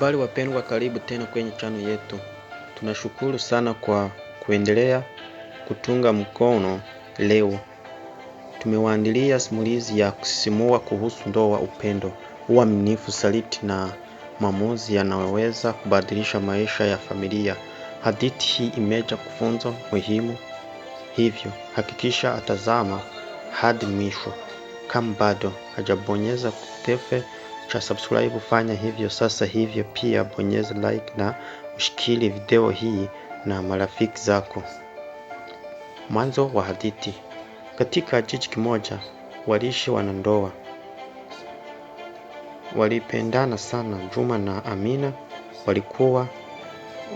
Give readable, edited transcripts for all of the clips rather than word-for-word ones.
Habari wapendwa, karibu tena kwenye channel yetu. Tunashukuru sana kwa kuendelea kutunga mkono. Leo tumewaandalia simulizi ya kusisimua kuhusu ndoa, upendo, uaminifu, saliti na maamuzi yanayoweza kubadilisha maisha ya familia. Hadithi hii imejaa kufunzo muhimu, hivyo hakikisha atazama hadi mwisho. Kama bado hajabonyeza kitufe cha subscribe, fanya hivyo sasa hivyo. Pia bonyeza like na ushikili video hii na marafiki zako. Mwanzo wa hadithi. Katika jiji kimoja waliishi wanandoa. Walipendana sana. Juma na Amina walikuwa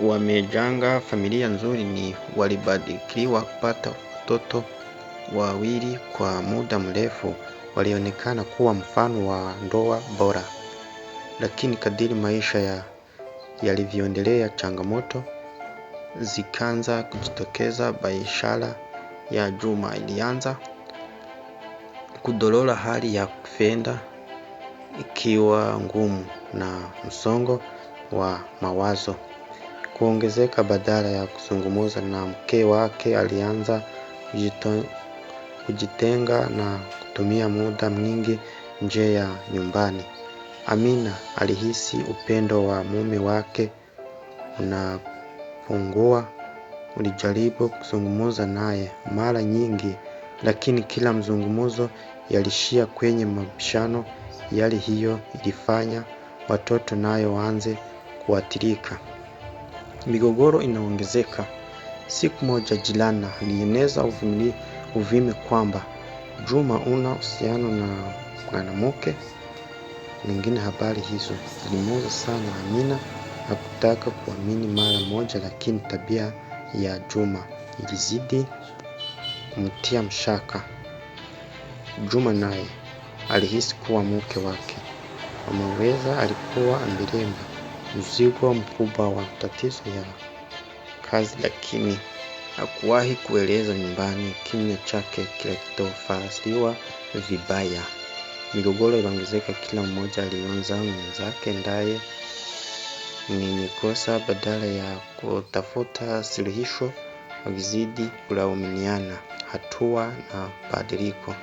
wamejenga familia nzuri, ni walibarikiwa kupata watoto wawili kwa muda mrefu. Walionekana kuwa mfano wa ndoa bora. Lakini kadiri maisha yalivyoendelea, changamoto zikaanza kujitokeza. Biashara ya Juma ilianza kudorora, hali ya kifedha ikiwa ngumu na msongo wa mawazo kuongezeka. Badala ya kuzungumza na mke wake, alianza kujitenga na kutumia muda mwingi nje ya nyumbani. Amina alihisi upendo wa mume wake unapungua. Alijaribu kuzungumza naye mara nyingi, lakini kila mazungumzo yalishia kwenye mabishano. Hali hiyo ilifanya watoto nayo waanze kuathirika. Migogoro inaongezeka. Siku moja jirani alieneza uvumi kwamba Juma una uhusiano na mwanamke mwingine. Habari hizo zilimuumiza sana Amina. Hakutaka kuamini mara moja, lakini tabia ya Juma ilizidi kumtia mashaka. Juma naye alihisi kuwa mke wake ameweza. Alikuwa amebeba mzigo mkubwa wa tatizo ya kazi, lakini hakuwahi kueleza nyumbani. Kimya chake kilitafsiriwa vibaya. Migogoro iliongezeka. Kila mmoja alianza mwenzake ndaye mwenye kosa. Badala ya kutafuta suluhisho, walizidi kulaumiana. Hatua na badiliko.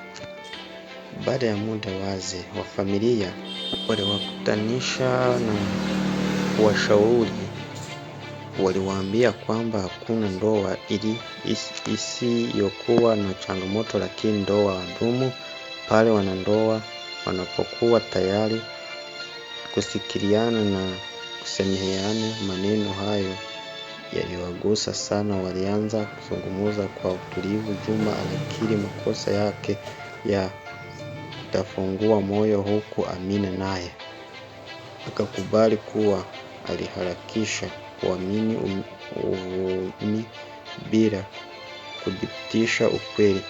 Baada ya muda, wazee wa familia waliwakutanisha na kuwashauri. Waliwaambia kwamba hakuna ndoa isiyokuwa na changamoto, lakini ndoa hudumu pale wanandoa wanapokuwa tayari kusikiliana na kusameheana. Maneno hayo yaliwagusa sana. Walianza kuzungumza kwa utulivu. Juma alikiri makosa yake ya kutofungua moyo, huku Amina naye akakubali kuwa aliharakisha kuamini uvumi bila kudhibitisha ukweli.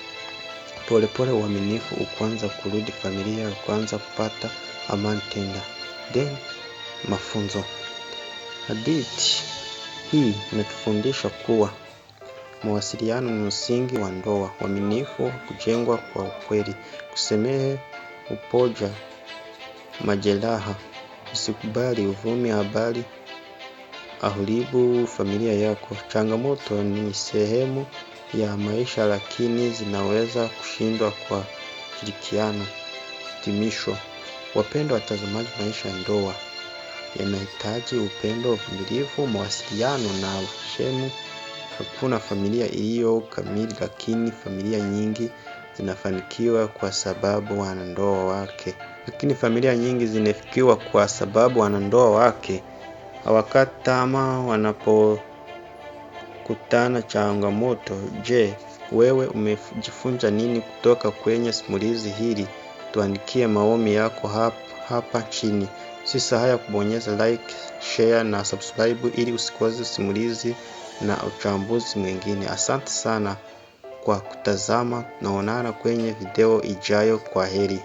Polepole uaminifu ukaanza kurudi. Familia ikaanza kupata amani tena. Mafunzo. Hadithi hii inatufundisha kuwa mawasiliano ni msingi wa ndoa. Uaminifu kujengwa kwa ukweli. Kusamehe huponya majeraha. Usikubali uvumi habari aharibu familia yako. Changamoto ni sehemu ya maisha, lakini zinaweza kushindwa kwa kushirikiana. Hitimisho. Wapendwa watazamaji, maisha ya ndoa yanahitaji upendo, uvumilivu, mawasiliano na heshima. Hakuna familia iliyo kamili, lakini familia nyingi zinafanikiwa kwa sababu wanandoa wake hawakati tamaa wanapokutana changamoto. Je, wewe umejifunza nini kutoka kwenye simulizi hili? Tuandikie maoni yako hapa chini. Usisahau kubonyeza like, share na subscribe ili usikose simulizi na uchambuzi mwingine. Asante sana kwa kutazama. Naonana kwenye video ijayo. Kwaheri.